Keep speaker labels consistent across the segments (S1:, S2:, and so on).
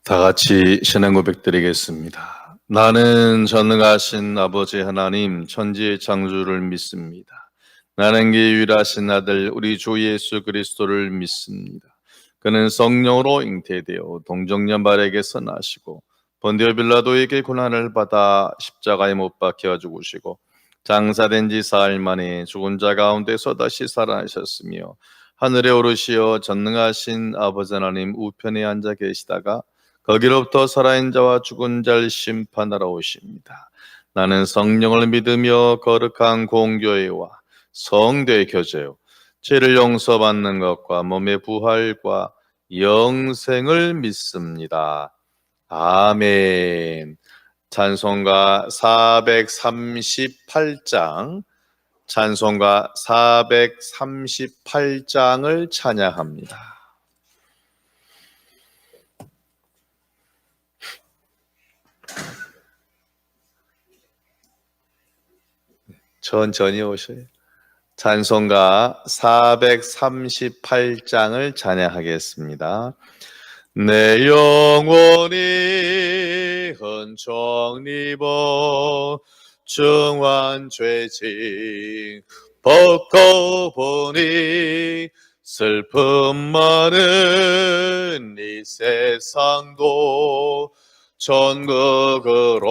S1: 다 같이 신앙 고백 드리겠습니다. 나는 전능하신 아버지 하나님 천지의 창조를 믿습니다. 나는 그 유일하신 아들 우리 주 예수 그리스도를 믿습니다. 그는 성령으로 잉태되어 동정녀 마리아에게서 나시고 본디오 빌라도에게 고난을 받아 십자가에 못 박혀 죽으시고 장사된 지 사흘 만에 죽은 자 가운데서 다시 살아나셨으며 하늘에 오르시어 전능하신 아버지 하나님 우편에 앉아 계시다가 거기로부터 살아있는 자와 죽은 자를 심판하러 오십니다. 나는 성령을 믿으며 거룩한 공교회와 성도의 교제요 죄를 용서받는 것과 몸의 부활과 영생을 믿습니다. 아멘. 찬송가 438장 찬송가 438장을 찬양합니다. 천천히 오셔요. 찬송가 438장을 찬양하겠습니다. 내 영혼이 흔적 입어 중한 죄짐 벗고 보니 슬픔 많은 이 세상도 천국으로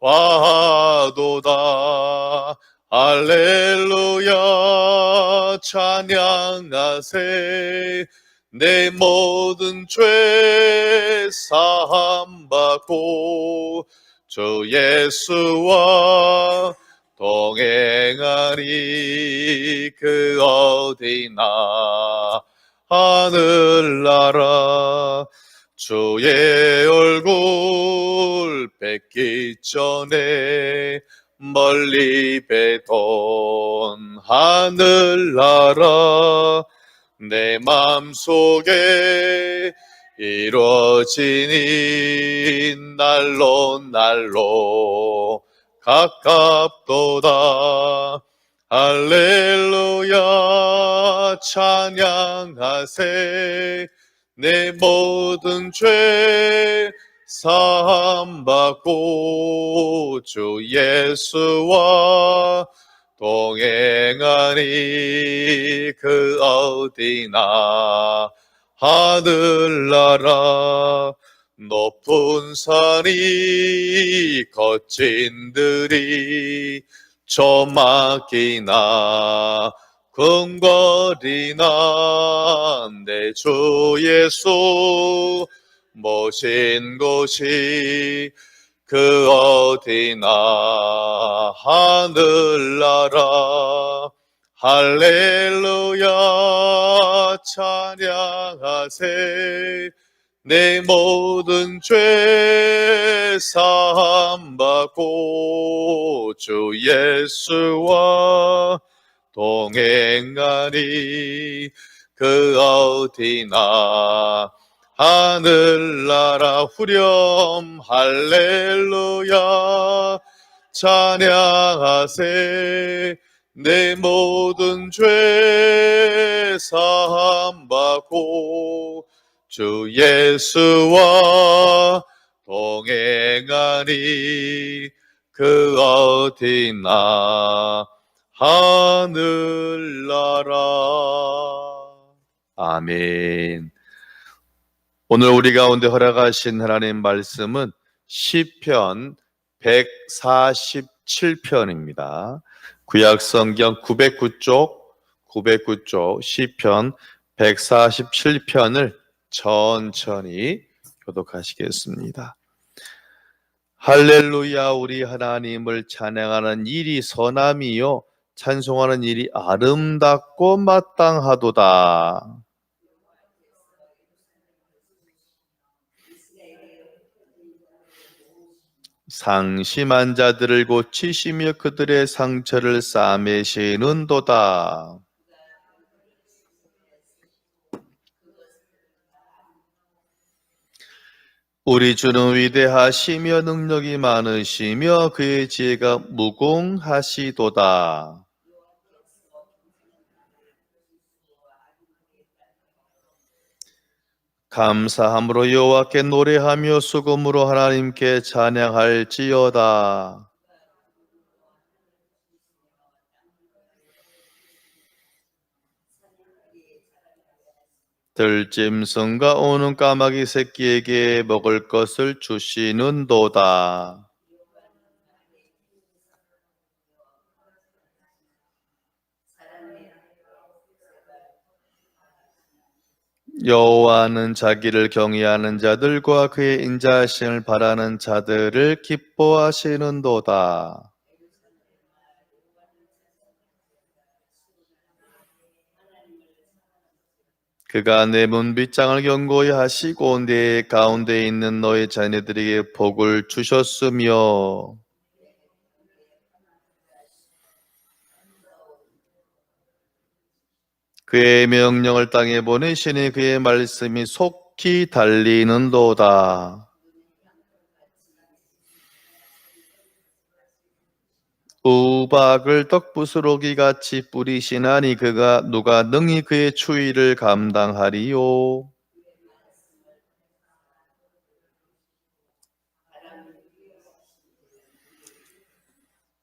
S1: 와도다. 할렐루야 찬양하세. 내 모든 죄 사함 받고 주 예수와 동행하리. 그 어디나 하늘나라 주의 얼굴 뵙기 전에 멀리 뵈던 하늘나라 내 맘속에 이루어지니 날로 날로 가깝도다. 할렐루야 찬양하세. 내 모든 죄 사함 받고 주 예수와 동행하니. 그 어디나 하늘나라 높은 산이 거친 들이 조막이나 궁궐이나 내 주 예수 모신 곳이 그 어디나 하늘나라. 할렐루야 찬양하세. 내 모든 죄 사함 받고 주 예수와 동행하니. 그 어디나 하늘나라. 후렴 할렐루야 찬양하세. 내 모든 죄 사함 받고 주 예수와 동행하니. 그 어디나 하늘나라. 아멘. 오늘 우리 가운데 허락하신 하나님 말씀은 시편 147편입니다. 구약성경 909쪽 시편 147편을 천천히 교독하시겠습니다. 할렐루야. 우리 하나님을 찬양하는 일이 선함이요 찬송하는 일이 아름답고 마땅하도다. 상심한 자들을 고치시며 그들의 상처를 싸매시는도다. 우리 주는 위대하시며 능력이 많으시며 그의 지혜가 무궁하시도다. 감사함으로 여호와께 노래하며 수금으로 하나님께 찬양할지어다. 들짐승과 오는 까마귀 새끼에게 먹을 것을 주시는도다. 여호와는 자기를 경외하는 자들과 그의 인자하심을 바라는 자들을 기뻐하시는도다. 그가 내 문빗장을 견고히 하시고 내 가운데 있는 너의 자녀들에게 복을 주셨으며 그의 명령을 땅에 보내시니 그의 말씀이 속히 달리는도다. 우박을 떡부스러기 같이 뿌리시나니 그가 누가 능히 그의 추위를 감당하리요.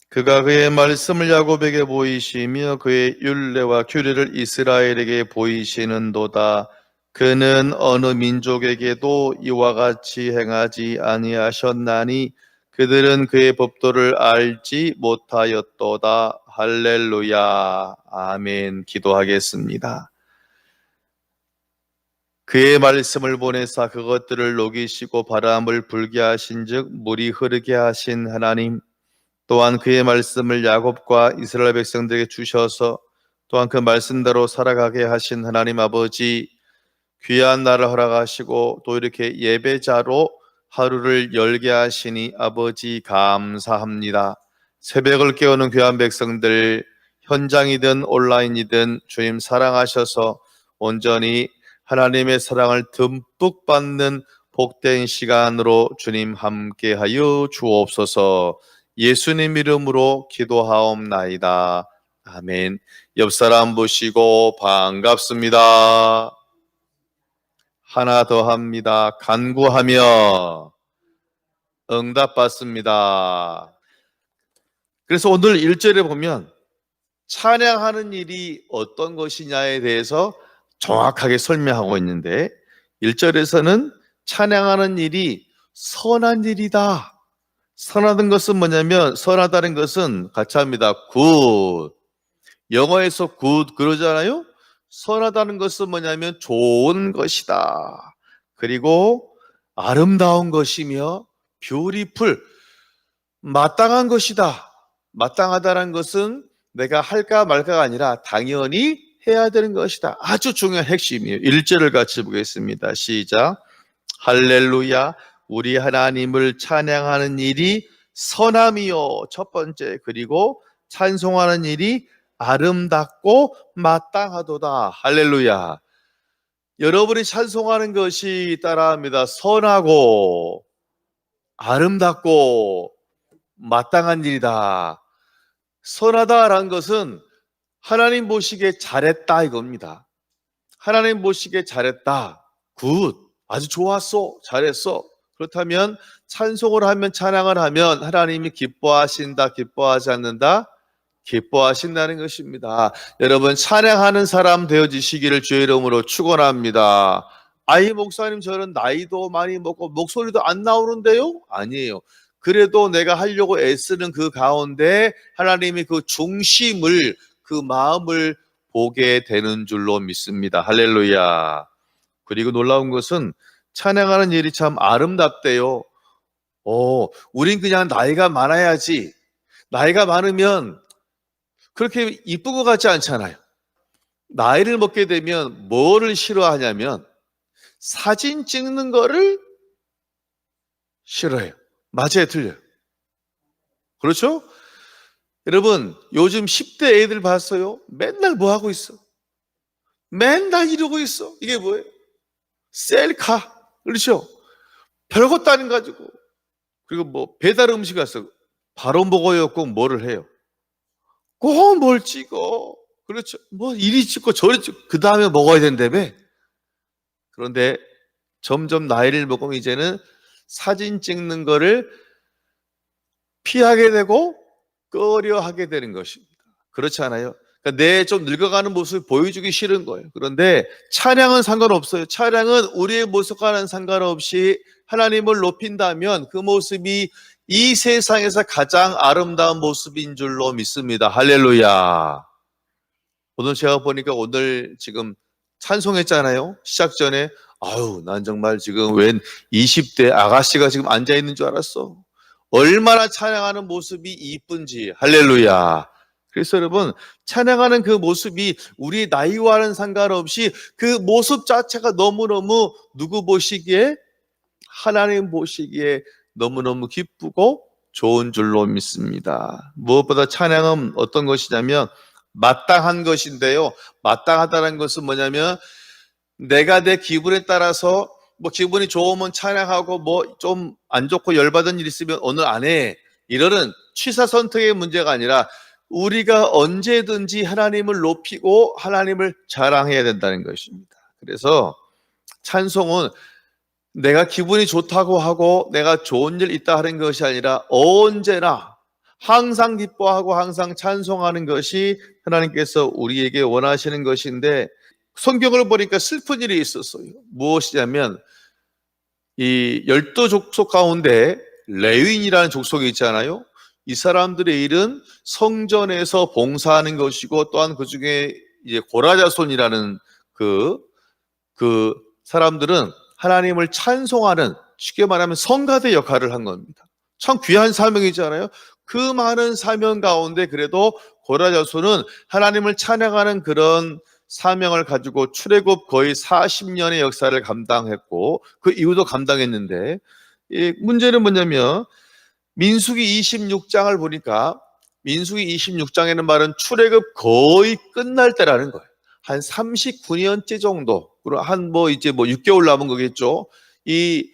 S1: 그가 그의 말씀을 야곱에게 보이시며 그의 율례와 규례를 이스라엘에게 보이시는도다. 그는 어느 민족에게도 이와 같이 행하지 아니하셨나니 그들은 그의 법도를 알지 못하였도다. 할렐루야. 아멘. 기도하겠습니다. 그의 말씀을 보내사 그것들을 녹이시고 바람을 불게 하신즉 물이 흐르게 하신 하나님, 또한 그의 말씀을 야곱과 이스라엘 백성들에게 주셔서 또한 그 말씀대로 살아가게 하신 하나님 아버지, 귀한 날을 허락하시고 또 이렇게 예배자로 하루를 열게 하시니 아버지 감사합니다. 새벽을 깨우는 귀한 백성들, 현장이든 온라인이든 주님 사랑하셔서 온전히 하나님의 사랑을 듬뿍 받는 복된 시간으로 주님 함께하여 주옵소서. 예수님 이름으로 기도하옵나이다. 아멘. 옆 사람 보시고 반갑습니다. 하나 더 합니다. 간구하며 응답받습니다. 그래서 오늘 1절에 보면 찬양하는 일이 어떤 것이냐에 대해서 정확하게 설명하고 있는데 1절에서는 찬양하는 일이 선한 일이다. 선하다는 것은 뭐냐면 선하다는 것은 같이 합니다. good. 영어에서 good 그러잖아요. 선하다는 것은 뭐냐면 좋은 것이다. 그리고 아름다운 것이며 beautiful, 마땅한 것이다. 마땅하다는 것은 내가 할까 말까가 아니라 당연히 해야 되는 것이다. 아주 중요한 핵심이에요. 1절을 같이 보겠습니다. 시작. 할렐루야. 우리 하나님을 찬양하는 일이 선함이요. 첫 번째. 그리고 찬송하는 일이 아름답고 마땅하도다. 할렐루야. 여러분이 찬송하는 것이 따라합니다. 선하고 아름답고 마땅한 일이다. 선하다라는 것은 하나님 보시기에 잘했다 이겁니다. 하나님 보시기에 잘했다. 굿. 아주 좋았어. 잘했어. 그렇다면 찬송을 하면 찬양을 하면 하나님이 기뻐하신다. 기뻐하지 않는다. 기뻐하신다는 것입니다. 여러분 찬양하는 사람 되어지시기를 주의 이름으로 축원합니다. 아이 목사님 저는 나이도 많이 먹고 목소리도 안 나오는데요? 아니에요. 그래도 내가 하려고 애쓰는 그 가운데 하나님이 그 중심을 그 마음을 보게 되는 줄로 믿습니다. 할렐루야. 그리고 놀라운 것은 찬양하는 일이 참 아름답대요. 우린 그냥 나이가 많아야지. 나이가 많으면 그렇게 이쁜 것 같지 않잖아요. 나이를 먹게 되면 뭐를 싫어하냐면 사진 찍는 거를 싫어해요. 맞아요, 틀려요. 그렇죠? 여러분 요즘 10대 애들 봤어요? 맨날 뭐 하고 있어? 맨날 이러고 있어. 이게 뭐예요? 셀카. 그렇죠? 별것도 아닌 가지고. 그리고 뭐 배달 음식 와서 바로 먹어요. 꼭 뭐를 해요? 꼭 뭘 찍어. 그렇죠? 뭐 이리 찍고 저리 찍고 그 다음에 먹어야 된다며. 그런데 점점 나이를 먹으면 이제는 사진 찍는 거를 피하게 되고 꺼려하게 되는 것입니다. 그렇지 않아요? 그러니까 내 좀 늙어가는 모습을 보여주기 싫은 거예요. 그런데 찬양은 상관없어요. 찬양은 우리의 모습과는 상관없이 하나님을 높인다면 그 모습이 이 세상에서 가장 아름다운 모습인 줄로 믿습니다. 할렐루야. 오늘 제가 보니까 오늘 지금 찬송했잖아요. 시작 전에 아유, 난 정말 지금 웬 20대 아가씨가 지금 앉아있는 줄 알았어. 얼마나 찬양하는 모습이 이쁜지. 할렐루야. 그래서 여러분, 찬양하는 그 모습이 우리 나이와는 상관없이 그 모습 자체가 너무너무 누구 보시기에? 하나님 보시기에 너무너무 기쁘고 좋은 줄로 믿습니다. 무엇보다 찬양은 어떤 것이냐면 마땅한 것인데요. 마땅하다는 것은 뭐냐면 내가 내 기분에 따라서 뭐 기분이 좋으면 찬양하고 뭐 좀 안 좋고 열받은 일 있으면 오늘 안 해. 이러는 취사 선택의 문제가 아니라 우리가 언제든지 하나님을 높이고 하나님을 자랑해야 된다는 것입니다. 그래서 찬송은 내가 기분이 좋다고 하고 내가 좋은 일 있다 하는 것이 아니라 언제나 항상 기뻐하고 항상 찬송하는 것이 하나님께서 우리에게 원하시는 것인데 성경을 보니까 슬픈 일이 있었어요. 무엇이냐면 이 12족속 가운데 레위인이라는 족속이 있잖아요. 이 사람들의 일은 성전에서 봉사하는 것이고 또한 그 중에 이제 고라자손이라는 그 사람들은 하나님을 찬송하는 쉽게 말하면 성가대 역할을 한 겁니다. 참 귀한 사명이잖아요. 그 많은 사명 가운데 그래도 고라자손은 하나님을 찬양하는 그런 사명을 가지고 출애굽 거의 40년의 역사를 감당했고 그 이후도 감당했는데 이 문제는 뭐냐면 민수기 26장을 보니까 민수기 26장에는 말은 출애굽 거의 끝날 때라는 거예요. 한 39년째 정도, 한 이제 6개월 남은 거겠죠. 이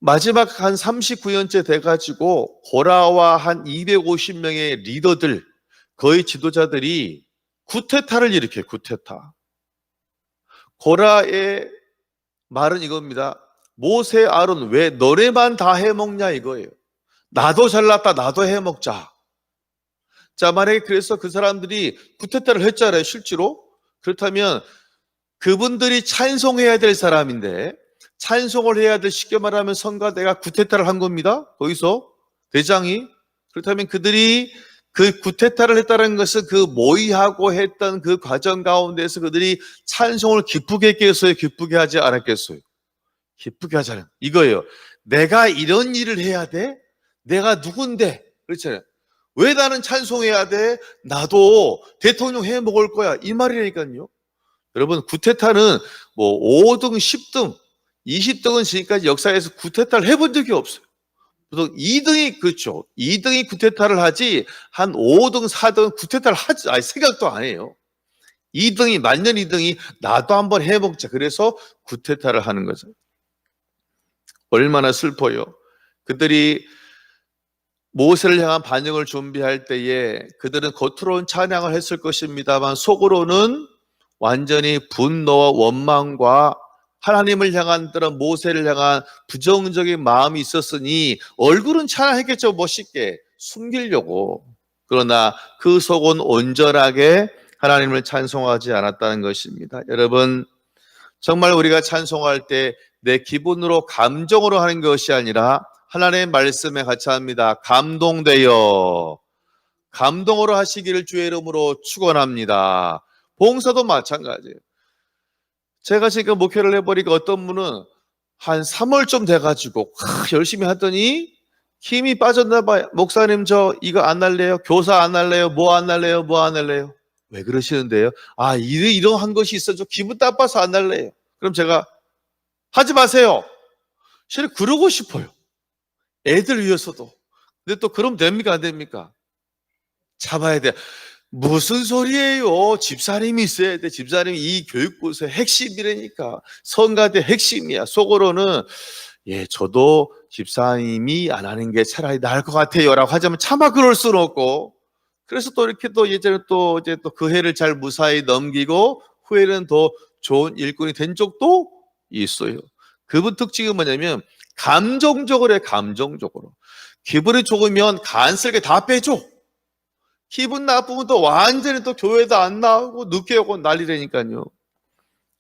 S1: 마지막 한 39년째 돼가지고 고라와 한 250명의 리더들, 거의 지도자들이 쿠데타를 일으켜요. 쿠데타. 고라의 말은 이겁니다. 모세, 아론 왜 너네만 다 해먹냐 이거예요. 나도 잘났다. 나도 해먹자. 자, 만약에 그래서 그 사람들이 쿠데타를 했잖아요. 실제로. 그렇다면 그분들이 찬송해야 될 사람인데 찬송을 해야 될 쉽게 말하면 성가대가 쿠데타를 한 겁니다. 거기서 대장이. 그렇다면 그들이 그 쿠데타를 했다는 것은 그 모의하고 했던 그 과정 가운데서 그들이 찬송을 기쁘게 했겠어요? 기쁘게 하지 않았겠어요? 기쁘게 하잖아요. 이거예요. 내가 이런 일을 해야 돼? 내가 누군데? 그렇잖아요. 왜 나는 찬송해야 돼? 나도 대통령 해 먹을 거야. 이 말이라니까요. 여러분, 쿠데타는 5등, 10등, 20등은 지금까지 역사에서 쿠데타를 해본 적이 없어요. 보통 2등이 그렇죠. 2등이 쿠데타를 하지 한 5등, 4등은 쿠데타를 하지 생각도 안 해요. 2등이 만년 2등이 나도 한번 해먹자. 그래서 쿠데타를 하는 거죠. 얼마나 슬퍼요. 그들이 모세를 향한 반역을 준비할 때에 그들은 겉으로는 찬양을 했을 것입니다만 속으로는 완전히 분노와 원망과 하나님을 향한 그런 모세를 향한 부정적인 마음이 있었으니 얼굴은 찬양했겠죠. 멋있게 숨기려고. 그러나 그 속은 온전하게 하나님을 찬송하지 않았다는 것입니다. 여러분, 정말 우리가 찬송할 때 내 기분으로 감정으로 하는 것이 아니라 하나님의 말씀에 같이 합니다. 감동되어 감동으로 하시기를 주의 이름으로 축원합니다. 봉사도 마찬가지예요. 제가 지금 목회를 해보니까 어떤 분은 한 3월쯤 돼가지고 열심히 하더니 힘이 빠졌나 봐요. 목사님 저 이거 안 할래요? 교사 안 할래요? 뭐 안 할래요? 뭐 안 할래요? 왜 그러시는데요? 이런 것이 있어서 기분 나빠서 안 할래요. 그럼 제가 하지 마세요. 실은 그러고 싶어요. 애들 위해서도. 근데 또 그럼 됩니까? 안 됩니까? 잡아야 돼. 무슨 소리예요? 집사님이 있어야 돼. 집사님이 이 교육부서의 핵심이라니까. 성가대 핵심이야. 속으로는 저도 집사님이 안 하는 게 차라리 나을 것 같아요 라고 하자면 차마 그럴 수는 없고, 그래서 또 이렇게 또 예전에 또 이제 또 그 해를 잘 무사히 넘기고 후에는 더 좋은 일꾼이 된 적도 있어요. 그분 특징은 뭐냐면 감정적으로 해. 감정적으로. 기분이 좋으면 간쓸게 다 빼줘. 기분 나쁘면 또 완전히 또 교회도 안 나오고 늦게 오고 난리라니까요.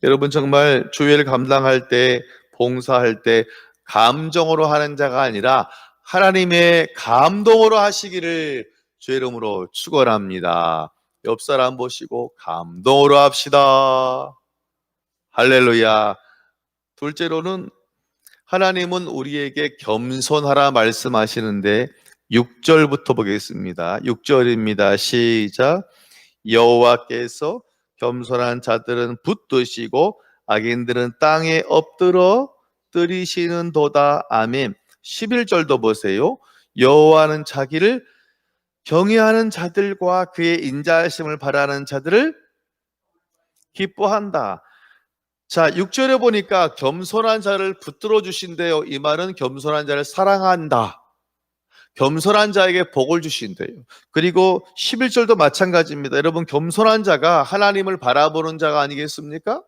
S1: 여러분 정말 주일을 감당할 때, 봉사할 때 감정으로 하는 자가 아니라 하나님의 감동으로 하시기를 주의 이름으로 축원합니다. 옆 사람 보시고 감동으로 합시다. 할렐루야. 둘째로는 하나님은 우리에게 겸손하라 말씀하시는데 6절부터 보겠습니다. 6절입니다. 시작. 여호와께서 겸손한 자들은 붙드시고 악인들은 땅에 엎드러 뜨리시는도다. 아멘. 11절도 보세요. 여호와는 자기를 경외하는 자들과 그의 인자하심을 바라는 자들을 기뻐한다. 자, 6절에 보니까 겸손한 자를 붙들어 주신대요. 이 말은 겸손한 자를 사랑한다. 겸손한 자에게 복을 주신대요. 그리고 11절도 마찬가지입니다. 여러분, 겸손한 자가 하나님을 바라보는 자가 아니겠습니까?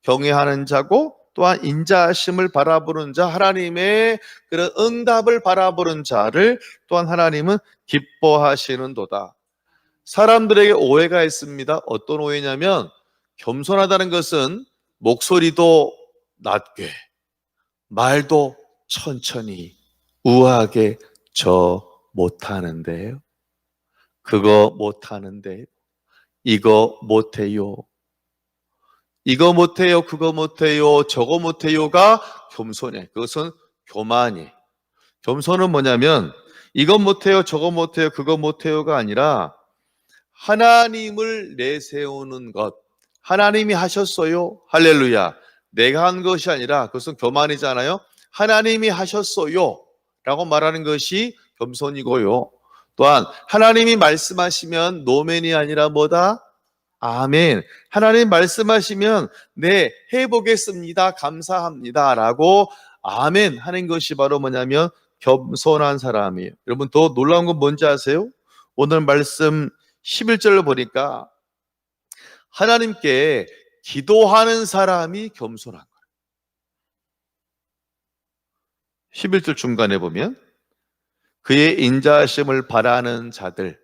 S1: 경외하는 자고 또한 인자하심을 바라보는 자, 하나님의 그런 응답을 바라보는 자를 또한 하나님은 기뻐하시는도다. 사람들에게 오해가 있습니다. 어떤 오해냐면 겸손하다는 것은 목소리도 낮게, 말도 천천히, 우아하게 저 못하는데요. 그거 못하는데요. 이거 못해요. 이거 못해요. 그거 못해요. 저거 못해요가 겸손해. 그것은 교만이. 겸손은 뭐냐면 이건 못해요. 저거 못해요. 그거 못해요가 아니라 하나님을 내세우는 것. 하나님이 하셨어요. 할렐루야. 내가 한 것이 아니라 그것은 교만이잖아요. 하나님이 하셨어요 라고 말하는 것이 겸손이고요. 또한 하나님이 말씀하시면 노멘이 아니라 뭐다? 아멘. 하나님 말씀하시면 네, 해보겠습니다. 감사합니다 라고 아멘 하는 것이 바로 뭐냐면 겸손한 사람이에요. 여러분 더 놀라운 건 뭔지 아세요? 오늘 말씀 11절을 보니까 하나님께 기도하는 사람이 겸손한 거예요. 11절 중간에 보면 그의 인자하심을 바라는 자들.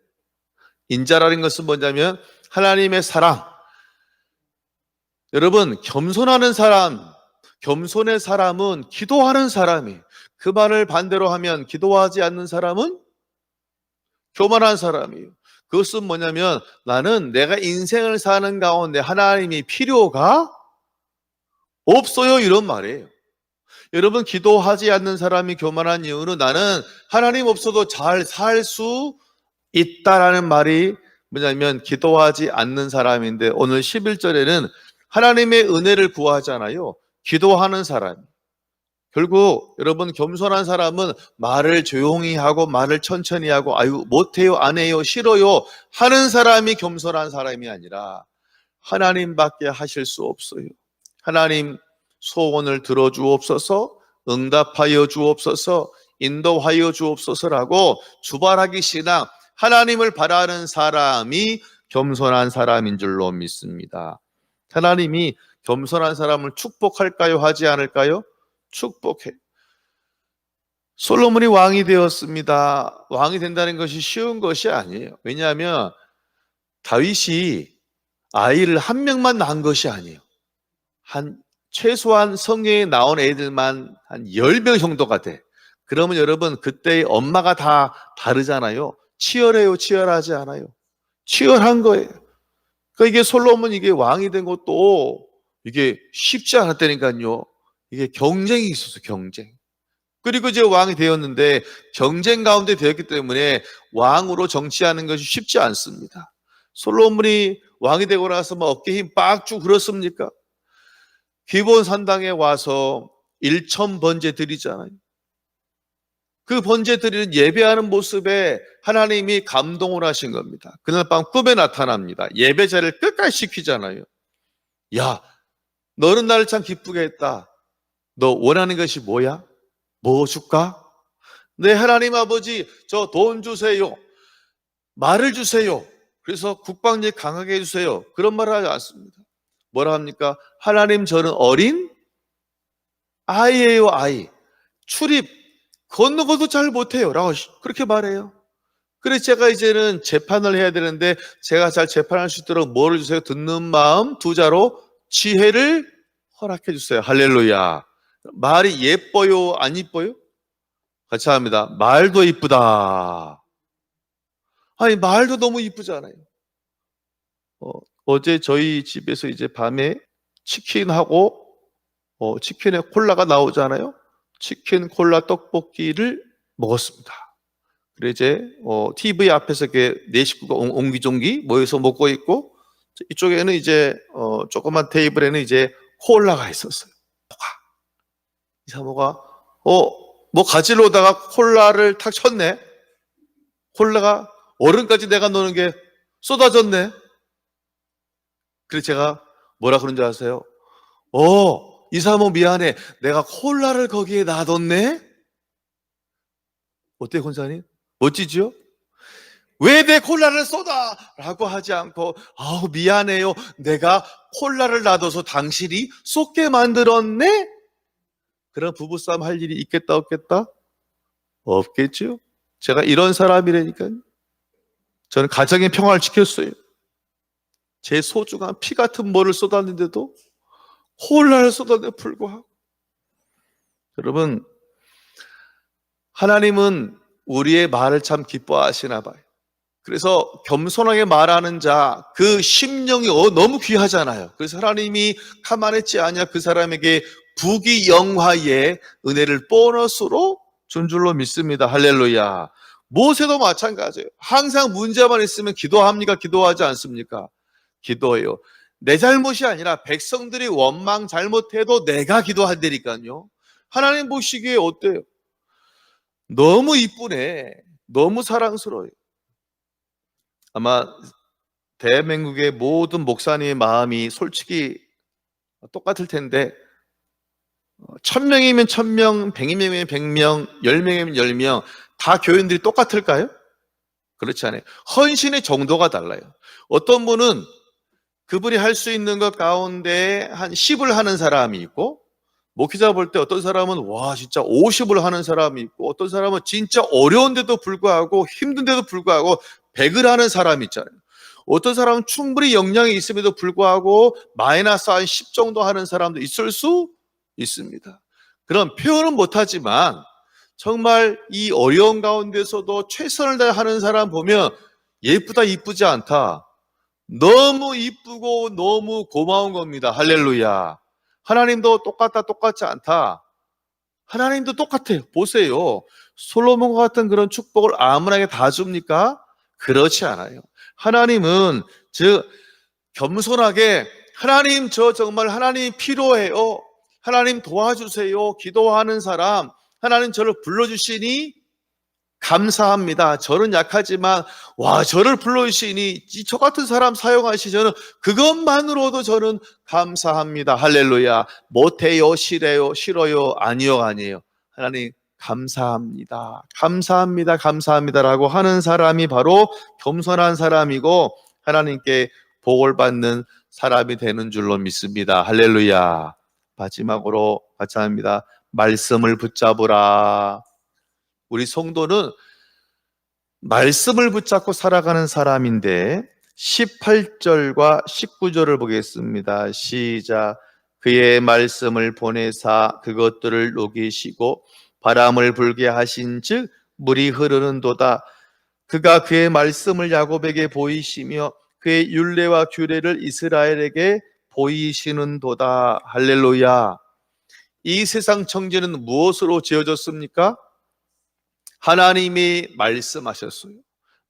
S1: 인자라는 것은 뭐냐면 하나님의 사랑. 여러분 겸손하는 사람, 겸손의 사람은 기도하는 사람이에요. 그 말을 반대로 하면 기도하지 않는 사람은 교만한 사람이에요. 그것은 뭐냐면 나는 내가 인생을 사는 가운데 하나님이 필요가 없어요 이런 말이에요. 여러분 기도하지 않는 사람이 교만한 이유는 나는 하나님 없어도 잘 살 수 있다라는 말이 뭐냐면 기도하지 않는 사람인데 오늘 11절에는 하나님의 은혜를 구하잖아요. 기도하는 사람. 결국 여러분 겸손한 사람은 말을 조용히 하고 말을 천천히 하고 아유 못해요 안 해요 싫어요 하는 사람이 겸손한 사람이 아니라 하나님밖에 하실 수 없어요. 하나님 소원을 들어주옵소서, 응답하여 주옵소서, 인도하여 주옵소서라고 주발하기 신앙, 하나님을 바라는 사람이 겸손한 사람인 줄로 믿습니다. 하나님이 겸손한 사람을 축복할까요? 하지 않을까요? 축복해. 솔로몬이 왕이 되었습니다. 왕이 된다는 것이 쉬운 것이 아니에요. 왜냐하면 다윗이 아이를 한 명만 낳은 것이 아니에요. 최소한 성경에 나온 애들만 한 10명 정도가 돼. 그러면 여러분 그때의 엄마가 다 다르잖아요. 치열해요? 치열하지 않아요? 치열한 거예요. 그러니까 이게 솔로몬 이게 왕이 된 것도 이게 쉽지 않았다니까요. 이게 경쟁이 있었어, 경쟁. 그리고 이제 왕이 되었는데 경쟁 가운데 되었기 때문에 왕으로 정치하는 것이 쉽지 않습니다. 솔로몬이 왕이 되고 나서 뭐 어깨 힘 빡 쭉 그렇습니까? 기브온 산당에 와서 1천 번제 드리잖아요. 그 번제 드리는 예배하는 모습에 하나님이 감동을 하신 겁니다. 그날 밤 꿈에 나타납니다. 예배자를 끝까지 시키잖아요. 야, 너는 나를 참 기쁘게 했다. 너 원하는 것이 뭐야? 뭐 줄까? 네, 하나님 아버지, 저 돈 주세요. 말을 주세요. 그래서 국방력 강하게 해주세요. 그런 말을 하지 않습니다. 뭐라 합니까? 하나님 저는 어린 아이예요, 아이. 출입, 걷는 것도 잘 못해요. 라고 그렇게 말해요. 그래서 제가 이제는 재판을 해야 되는데 제가 잘 재판할 수 있도록 뭐를 주세요? 듣는 마음 두 자로 지혜를 허락해 주세요. 할렐루야. 말이 예뻐요? 안 이뻐요? 같이 합니다. 말도 이쁘다. 아니, 말도 너무 이쁘잖아요. 어제 저희 집에서 이제 밤에 치킨하고 치킨에 콜라가 나오잖아요. 치킨 콜라 떡볶이를 먹었습니다. 그래 이제 TV 앞에서 이렇게 네 식구가 옹기종기 모여서 먹고 있고 이쪽에는 이제 조그만 테이블에는 이제 콜라가 있었어요. 이사모가 뭐 가지러 오다가 콜라를 탁 쳤네. 콜라가 얼음까지 내가 노는 게 쏟아졌네. 그래서 제가 뭐라 그런 줄 아세요? 이사모 미안해. 내가 콜라를 거기에 놔뒀네. 어때요, 권사님? 멋지죠? 왜 내 콜라를 쏟아? 라고 하지 않고 미안해요. 내가 콜라를 놔둬서 당신이 쏟게 만들었네? 그런 부부싸움 할 일이 있겠다 없겠다? 없겠죠? 제가 이런 사람이라니까요. 저는 가정의 평화를 지켰어요. 제 소중한 피 같은 뭐를 쏟았는데도 콜라를 쏟았는데 불구하고. 여러분, 하나님은 우리의 말을 참 기뻐하시나 봐요. 그래서 겸손하게 말하는 자, 그 심령이 너무 귀하잖아요. 그래서 하나님이 가만했지 않냐 그 사람에게 부귀영화의 은혜를 보너스로 준 줄로 믿습니다. 할렐루야. 모세도 마찬가지예요. 항상 문제만 있으면 기도합니까? 기도하지 않습니까? 기도해요. 내 잘못이 아니라 백성들이 원망 잘못해도 내가 기도한다니까요. 하나님 보시기에 어때요? 너무 이쁘네. 너무 사랑스러워요. 아마 대한민국의 모든 목사님의 마음이 솔직히 똑같을 텐데 1000명이면 1000명, 100명이면 100명, 10명이면 10명 다 교인들이 똑같을까요? 그렇지 않아요. 헌신의 정도가 달라요. 어떤 분은 그분이 할 수 있는 것 가운데 한 10을 하는 사람이 있고 목회자 볼 때 어떤 사람은 진짜 50을 하는 사람이 있고 어떤 사람은 진짜 어려운데도 불구하고 힘든데도 불구하고 100을 하는 사람이 있잖아요. 어떤 사람은 충분히 역량이 있음에도 불구하고 마이너스 한 10 정도 하는 사람도 있을 수 있습니다. 그런 표현은 못하지만 정말 이 어려운 가운데서도 최선을 다하는 사람 보면 예쁘다 이쁘지 않다. 너무 이쁘고 너무 고마운 겁니다. 할렐루야. 하나님도 똑같지 않다. 하나님도 똑같아요. 보세요. 솔로몬과 같은 그런 축복을 아무나에게 다 줍니까? 그렇지 않아요. 하나님은 겸손하게 하나님 정말 하나님이 필요해요. 하나님 도와주세요. 기도하는 사람 하나님 저를 불러주시니 감사합니다. 저는 약하지만 저를 불러주시니 저 같은 사람 사용하시 저는 그것만으로도 저는 감사합니다. 할렐루야. 못해요, 싫어요, 아니에요. 하나님 감사합니다. 감사합니다. 감사합니다라고 하는 사람이 바로 겸손한 사람이고 하나님께 복을 받는 사람이 되는 줄로 믿습니다. 할렐루야. 마지막으로 같이 합니다. 말씀을 붙잡으라. 우리 성도는 말씀을 붙잡고 살아가는 사람인데 18절과 19절을 보겠습니다. 시작. 그의 말씀을 보내사 그것들을 녹이시고 바람을 불게 하신즉 물이 흐르는도다. 그가 그의 말씀을 야곱에게 보이시며 그의 율례와 규례를 이스라엘에게 보이시는도다. 할렐루야. 이 세상 청지는 무엇으로 지어졌습니까? 하나님이 말씀하셨어요.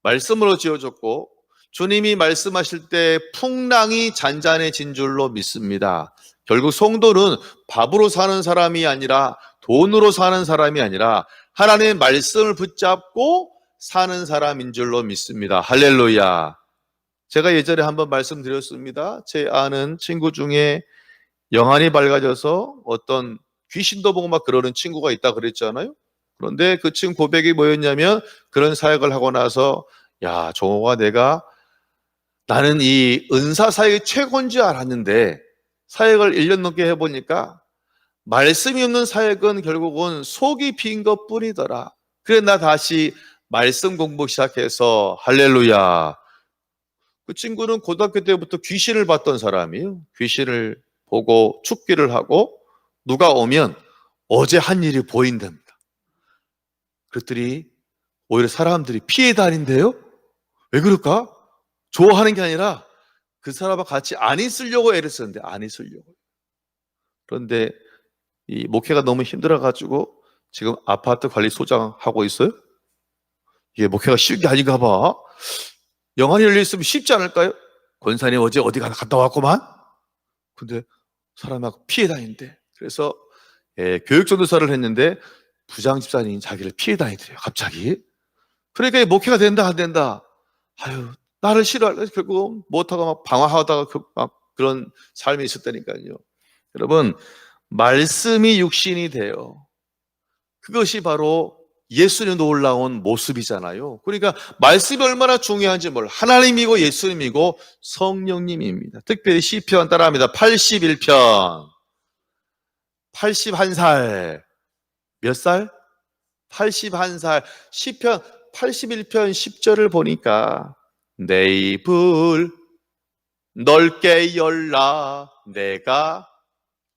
S1: 말씀으로 지어졌고 주님이 말씀하실 때 풍랑이 잔잔해진 줄로 믿습니다. 결국 성도는 밥으로 사는 사람이 아니라 돈으로 사는 사람이 아니라 하나님의 말씀을 붙잡고 사는 사람인 줄로 믿습니다. 할렐루야. 제가 예전에 한번 말씀드렸습니다. 제 아는 친구 중에 영안이 밝아져서 어떤 귀신도 보고 막 그러는 친구가 있다 그랬잖아요. 그런데 그 친구 고백이 뭐였냐면 그런 사역을 하고 나서 종호가 나는 이 은사 사역이 최고인 줄 알았는데 사역을 1년 넘게 해보니까 말씀이 없는 사역은 결국은 속이 빈 것뿐이더라. 그래 나 다시 말씀 공부 시작해서 할렐루야. 그 친구는 고등학교 때부터 귀신을 봤던 사람이에요. 귀신을 보고 축기를 하고 누가 오면 어제 한 일이 보인답니다. 그랬더니 오히려 사람들이 피해 다닌대요. 왜 그럴까? 좋아하는 게 아니라 그 사람과 같이 안 있으려고 애를 쓰는데 안 있으려고. 그런데 이 목회가 너무 힘들어가지고 지금 아파트 관리소장 하고 있어요. 이게 목회가 쉬운 게 아닌가 봐. 영안이 열려있으면 쉽지 않을까요? 권사님 어제 어디 갔다 왔구만. 근데 사람하고 피해 다닌대. 그래서 교육전도사를 했는데 부장 집사님이 자기를 피해 다니더래요. 갑자기. 그러니까 목회가 된다 안 된다. 아유 나를 싫어할래. 결국 못하고 막 방황하다가 막 그런 삶이 있었다니까요. 여러분 말씀이 육신이 돼요. 그것이 바로 예수님 놀라운 모습이잖아요. 그러니까 말씀이 얼마나 중요한지 하나님이고 예수님이고 성령님입니다. 특별히 시편 따라합니다. 81편 81살 몇 살? 81살 시편 81편 10절을 보니까 내 입을 넓게 열라 내가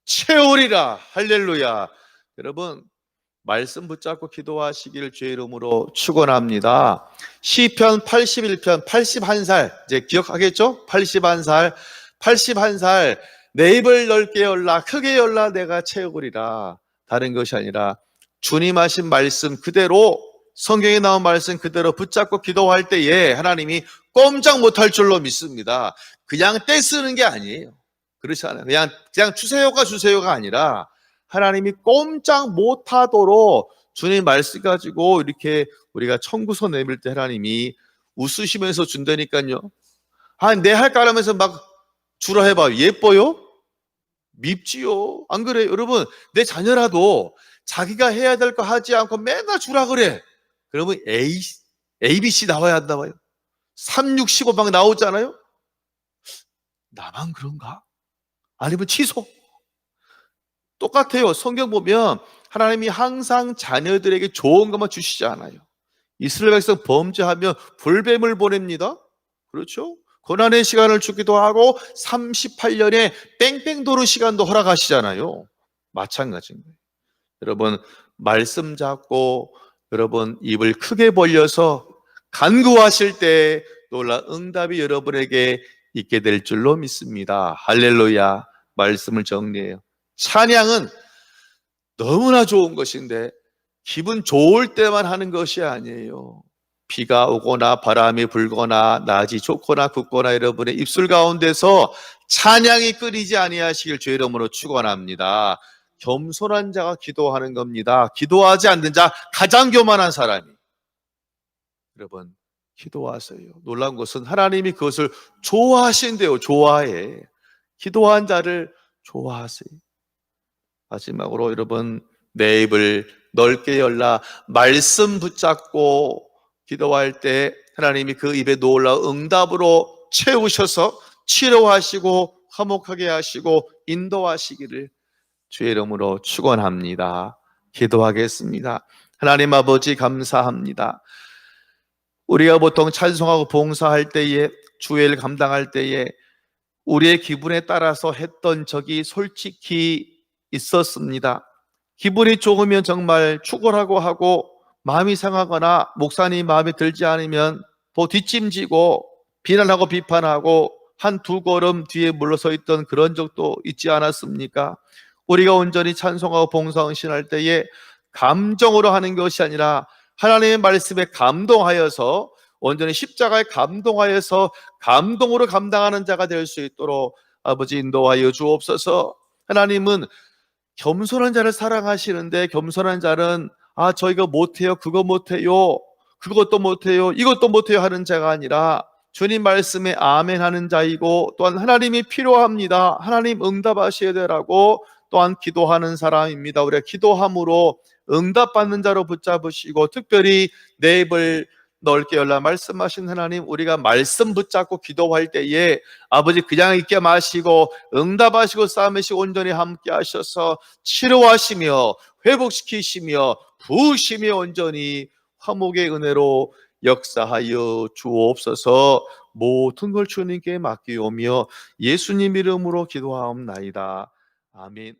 S1: 채우리라. 할렐루야. 여러분 말씀 붙잡고 기도하시기를 주의 이름으로 축원합니다. 시편 81편 81살 이제 기억하겠죠? 81살 내 입을 넓게 열라 크게 열라 내가 채우리라. 다른 것이 아니라 주님 하신 말씀 그대로 성경에 나온 말씀 그대로 붙잡고 기도할 때에 하나님이 꼼짝 못할 줄로 믿습니다. 그냥 떼쓰는 게 아니에요. 그렇지 않아요. 그냥 주세요가 아니라 하나님이 꼼짝 못하도록 주님 말씀 가지고 이렇게 우리가 청구서 내밀 때 하나님이 웃으시면서 준다니까요. 내 할 까라면서 막 주라 해봐. 예뻐요? 밉지요. 안 그래요? 여러분 내 자녀라도 자기가 해야 될 거 하지 않고 맨날 주라 그래. 그러면 ABC 나와야 한다 봐요. 3, 6, 15 막 나오잖아요. 나만 그런가? 아니면 취소? 똑같아요. 성경 보면 하나님이 항상 자녀들에게 좋은 것만 주시지 않아요. 이스라엘 백성 범죄하면 불뱀을 보냅니다. 그렇죠? 고난의 시간을 주기도 하고 38년의 뺑뺑 도는 시간도 허락하시잖아요. 마찬가지인 거예요. 여러분 말씀 잡고 여러분 입을 크게 벌려서 간구하실 때 놀라운 응답이 여러분에게 있게 될 줄로 믿습니다. 할렐루야. 말씀을 정리해요. 찬양은 너무나 좋은 것인데 기분 좋을 때만 하는 것이 아니에요. 비가 오거나 바람이 불거나 낮이 좋거나 굽거나 여러분의 입술 가운데서 찬양이 끊이지 아니하시길 주의 이름으로 축원합니다. 겸손한 자가 기도하는 겁니다. 기도하지 않는 자 가장 교만한 사람이. 여러분 기도하세요. 놀라운 것은 하나님이 그것을 좋아하신대요. 좋아해. 기도한 자를 좋아하세요. 마지막으로 여러분 내 입을 넓게 열라. 말씀 붙잡고 기도할 때 하나님이 그 입에 놀라운 응답으로 채우셔서 치료하시고 화목하게 하시고 인도하시기를 주의 이름으로 축원합니다. 기도하겠습니다. 하나님 아버지 감사합니다. 우리가 보통 찬송하고 봉사할 때에 주일 감당할 때에 우리의 기분에 따라서 했던 적이 솔직히 있었습니다. 기분이 좋으면 정말 축원하고 하고 마음이 상하거나 목사님 마음에 들지 않으면 더 뒷짐지고 비난하고 비판하고 한 두 걸음 뒤에 물러서 있던 그런 적도 있지 않았습니까? 우리가 온전히 찬송하고 봉사 헌신할 때에 감정으로 하는 것이 아니라 하나님의 말씀에 감동하여서 온전히 십자가에 감동하여서 감동으로 감당하는 자가 될 수 있도록 아버지 인도하여 주옵소서. 하나님은 겸손한 자를 사랑하시는데 겸손한 자는 저희가 못해요, 그거 못해요, 그것도 못해요, 이것도 못해요 하는 자가 아니라 주님 말씀에 아멘 하는 자이고 또한 하나님이 필요합니다, 하나님 응답하셔야 되라고 또한 기도하는 사람입니다. 우리가 기도함으로 응답받는 자로 붙잡으시고 특별히 내 입을 넓게 열라 말씀하신 하나님, 우리가 말씀 붙잡고 기도할 때에 아버지 그냥 있게 마시고 응답하시고 싸매시고 온전히 함께 하셔서 치료하시며 회복시키시며 부으시며 온전히 화목의 은혜로 역사하여 주옵소서. 모든 걸 주님께 맡기오며 예수님 이름으로 기도하옵나이다. 아멘.